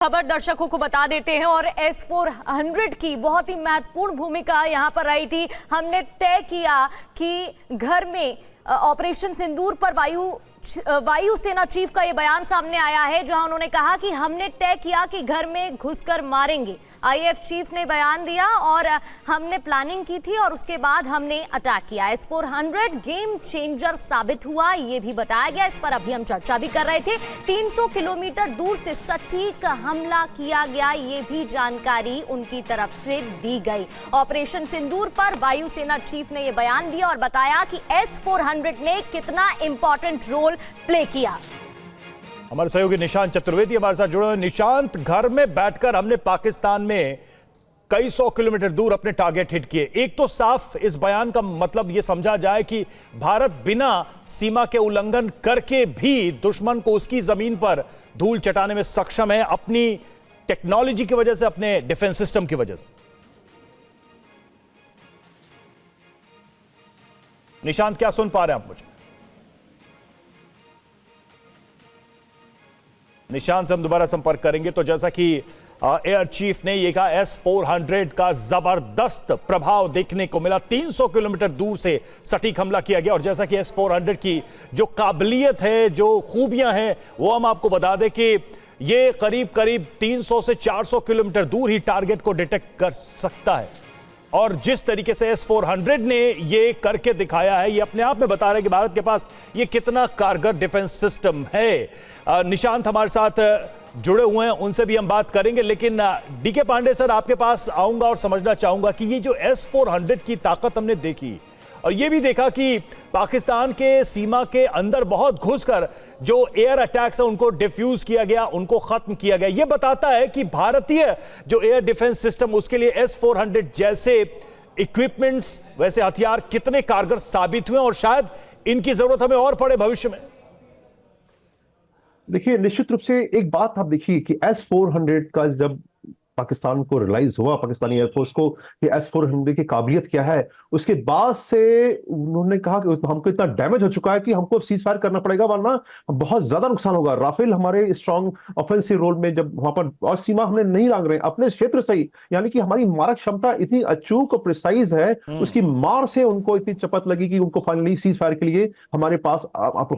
खबर दर्शकों को बता देते हैं और S-400 की बहुत ही महत्वपूर्ण भूमिका यहां पर रही थी। हमने तय किया कि घर में ऑपरेशन सिंदूर पर वायुसेना चीफ का ये बयान सामने आया है, जहां उन्होंने कहा कि हमने तय किया कि घर में घुसकर मारेंगे। आईएएफ चीफ ने बयान दिया और हमने प्लानिंग की थी और उसके बाद हमने अटैक किया। S-400 गेम चेंजर साबित हुआ, ये भी बताया गया। इस पर अभी हम चर्चा भी कर रहे थे। 300 किलोमीटर दूर से सटीक हमला किया गया, ये भी जानकारी उनकी तरफ से दी गई। ऑपरेशन सिंदूर पर वायुसेना चीफ ने यह बयान दिया और बताया कि S-400 ने कितना इंपॉर्टेंट रोल प्ले किया। हमारे सहयोगी निशांत चतुर्वेदी हमारे साथ जुड़े हैं। निशांत, घर में बैठकर हमने पाकिस्तान में कई सौ किलोमीटर दूर अपने टारगेट हिट किए। एक तो साफ इस बयान का मतलब यह समझा जाए कि भारत बिना सीमा के उल्लंघन करके भी दुश्मन को उसकी जमीन पर धूल चटाने में सक्षम है, अपनी टेक्नोलॉजी की वजह से, अपने डिफेंस सिस्टम की वजह से। निशांत, क्या सुन पा रहे हैं आप मुझे? निशांत से हम दोबारा संपर्क करेंगे। तो जैसा कि एयर चीफ ने यह कहा, S-400 का जबरदस्त प्रभाव देखने को मिला। 300 किलोमीटर दूर से सटीक हमला किया गया और जैसा कि S-400 की जो काबिलियत है, जो खूबियां हैं, वो हम आपको बता दें कि ये करीब करीब 300 से 400 किलोमीटर दूर ही टारगेट को डिटेक्ट कर सकता है। और जिस तरीके से S-400 ने ये करके दिखाया है, ये अपने आप में बता रहा है कि भारत के पास ये कितना कारगर डिफेंस सिस्टम है। निशांत हमारे साथ जुड़े हुए हैं, उनसे भी हम बात करेंगे, लेकिन डीके पांडे सर, आपके पास आऊंगा और समझना चाहूंगा कि ये जो S-400 की ताकत हमने देखी और ये भी देखा कि पाकिस्तान के सीमा के अंदर बहुत घुसकर जो एयर अटैक्स है उनको डिफ्यूज किया गया, उनको खत्म किया गया। ये बताता है कि भारतीय जो एयर डिफेंस सिस्टम, उसके लिए S-400 जैसे इक्विपमेंट्स, वैसे हथियार कितने कारगर साबित हुए और शायद इनकी जरूरत हमें और पड़े भविष्य में। देखिए, निश्चित रूप से एक बात आप देखिए कि S-400 का जब पाकिस्तान को रियलाइज हुआ, पाकिस्तानी एयरफोर्स को, कि S-400 की काबिलियत क्या है, उसके बाद से उन्होंने कहा कि हमको इतना डैमेज हो चुका है कि हमको सीज फायर करना पड़ेगा, वरना बहुत ज्यादा नुकसान होगा। राफेल हमारे स्ट्रॉन्ग ऑफेंसिव रोल में जब वहां पर, और सीमा हमने नहीं लांग रहे अपने क्षेत्र से ही, यानी कि हमारी मारक क्षमता इतनी अचूक और प्रिसाइज है, उसकी मार से उनको इतनी चपत लगी कि उनको फाइनली सीज फायर के लिए हमारे पास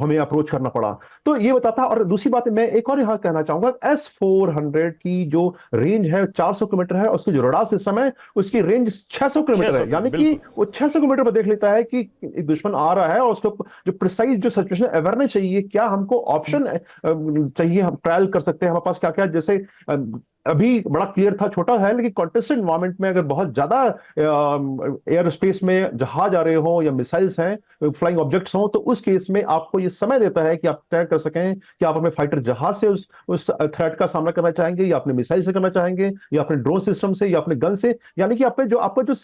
हमें अप्रोच करना पड़ा। तो ये बताता। और दूसरी बात मैं एक और यहां कहना चाहूंगा, S-400 की जो रेंज है 400 किलोमीटर है, उसकी जो रडार सिस्टम है उसकी रेंज 600 किलोमीटर है, यानी कि वो 600 किलोमीटर पर देख लेता है कि एक दुश्मन आ रहा है और उसको जो प्रिसाइज जो सिचुएशन अवेयरनेस चाहिए, क्या हमको ऑप्शन चाहिए, हम ट्रायल कर सकते हैं, हमारे पास क्या क्या, जैसे अभी बड़ा क्लियर था, छोटा है, लेकिन कॉन्टेस्टेड एनवायरनमेंट में अगर बहुत ज्यादा एयर स्पेस में जहाज आ रहे हो या मिसाइल्स हैं, फ्लाइंग ऑब्जेक्ट्स हो, तो उस केस में आपको ये समय देता है कि आप तय कर सकें कि आप अपने फाइटर जहाज से उस थ्रेट का सामना करना चाहेंगे, या अपने मिसाइल से करना चाहेंगे, या अपने ड्रोन सिस्टम से, या अपने गन से, यानी कि आपका जो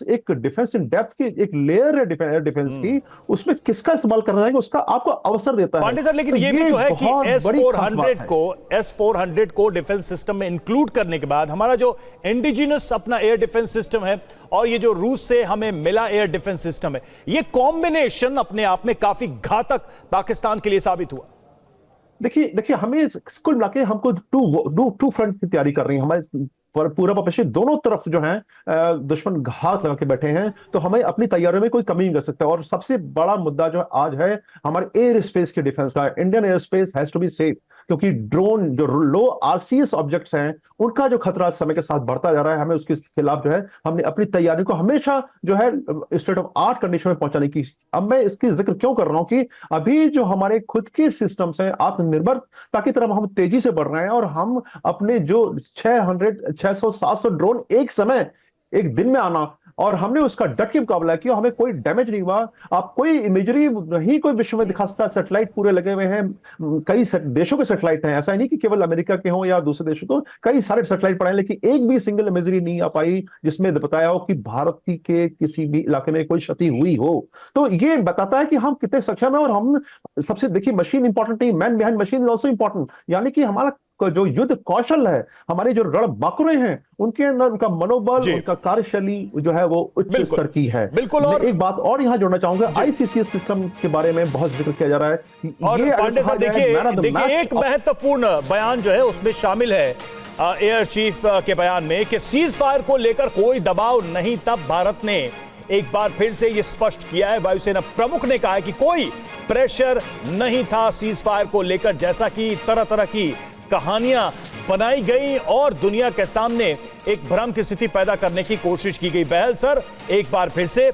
एक डिफेंस इन डेप्थ की एक लेयर है डिफेंस की, उसमें किसका इस्तेमाल करना चाहेंगे, उसका आपको अवसर देता है। सर, लेकिन ये भी तो है कि S-400 को डिफेंस सिस्टम में इंक्लूड करने के बाद हमारा जो इंडिजिनस अपना एयर डिफेंस सिस्टम है और ये जो रूस से हमें मिला एयर डिफेंस सिस्टम है, ये कॉम्बिनेशन अपने आप में काफी घातक पाकिस्तान के लिए साबित हुआ। देखिए हमें कुल मिला के हमको टू फ्रंट की तैयारी कर रही है। हमारे पूरा पश्चिम दोनों तरफ जो है दुश्मन घात लगा के बैठे हैं, तो हमें अपनी तैयारियों में कोई कमी नहीं कर सकता। और सबसे बड़ा मुद्दा जो आज है हमारे एयर स्पेस के डिफेंस का, Indian air space has to be safe, क्योंकि ड्रोन जो लो आरसीएस ऑब्जेक्ट्स हैं उनका जो खतरा समय के साथ बढ़ता जा रहा है, हमें उसके खिलाफ जो है हमने अपनी तैयारी को हमेशा जो है स्टेट ऑफ आर्ट कंडीशन में पहुंचाने की। अब मैं इसकी जिक्र क्यों कर रहा हूं कि अभी जो हमारे खुद के सिस्टम्स हैं, आत्मनिर्भरता की तरफ हम तेजी से बढ़ रहे हैं, और हम अपने जो 600, 700 ड्रोन एक समय, एक दिन में आना, और हमने उसका डट के मुकाबला किया, हमें कोई डैमेज नहीं हुआ। आप कोई इमेजरी नहीं कोई विश्व में दिखा सकता, सैटेलाइट पूरे लगे हुए हैं, कई देशों के सैटेलाइट हैं, ऐसा नहीं कि केवल अमेरिका के हों या दूसरे देशों, तो कई सारे सैटेलाइट पड़े हैं, लेकिन एक भी सिंगल इमेजरी नहीं आ पाई जिसमें बताया हो कि भारत के किसी भी इलाके में कोई क्षति हुई हो। तो ये बताता है कि हम कितने सक्षम है। और हम सबसे, देखिए, मशीन इंपॉर्टेंट नहीं, man behind machine is also important, यानी कि हमारा जो युद्ध कौशल है, हमारे जो रणबांकुरे हैं, उनके अंदर उनका मनोबल, उनका कार्यशैली जो है वो उच्च स्तर की है। बिल्कुल। और एक बात और यहां जोड़ना चाहूंगा, आईसीसीएस सिस्टम के बारे में बहुत जिक्र किया जा रहा है। और पांडे साहब, देखिए एक महत्वपूर्ण बयान जो है उसमें शामिल है एयर चीफ के बयान में कि सीज फायर को लेकर कोई दबाव नहीं, तब भारत ने एक बार फिर से यह स्पष्ट किया है। वायुसेना प्रमुख ने कहा है कि कोई प्रेशर नहीं था सीज फायर को लेकर, जैसा कि तरह तरह की कहानियां बनाई गई और दुनिया के सामने एक भ्रम की स्थिति पैदा करने की कोशिश की गई। बहल सर, एक बार फिर से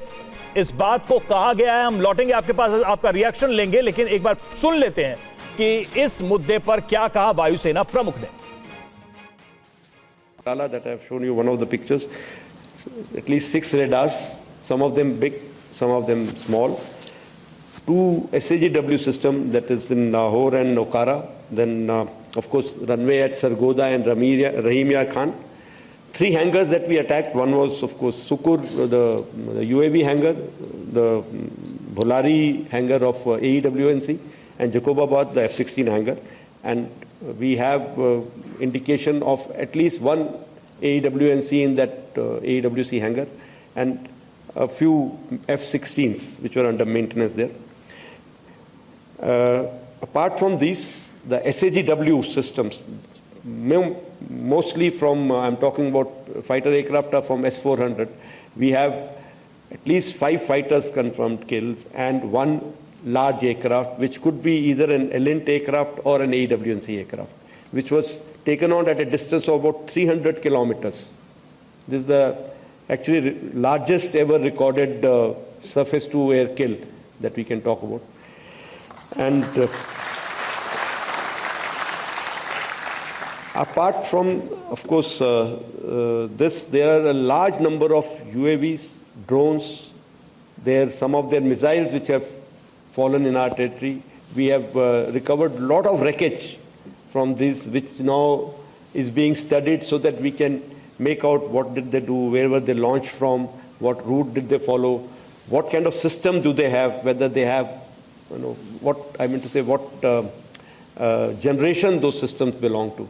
इस बात को कहा गया है, हम लौटेंगे आपके पास, आपका रिएक्शन लेंगे, लेकिन एक बार सुन लेते हैं कि इस मुद्दे पर क्या कहा वायुसेना प्रमुख ने। That I have shown you one of the pictures, at least 6 radars, some of them big, some of them small. 2 SAGW system, that is in Lahore and Okara. Then, of course, runway at Sargodha and Rahimia Khan. 3 hangars that we attacked. One was, of course, Sukur, the UAV hangar, the Bholari hangar of AEWNC, and Jacobabad, the F-16 hangar. And we have indication of at least 1 AEWNC in that AEWC hangar and a few F-16s which were under maintenance there. Apart from these, the SAGW systems, mostly from, I'm talking about fighter aircraft are from S-400. We have at least 5 fighters confirmed kills and 1 large aircraft, which could be either an Elint aircraft or an AEWNC aircraft, which was taken on at a distance of about 300 kilometers. This is the actually largest ever recorded surface-to-air kill that we can talk about. And apart from, of course, this, there are a large number of UAVs, drones, some of their missiles which have fallen in our territory. We have recovered a lot of wreckage from this, which now is being studied so that we can make out what did they do, where were they launched from, what route did they follow, what kind of system do they have, whether they have, what generation those systems belong to.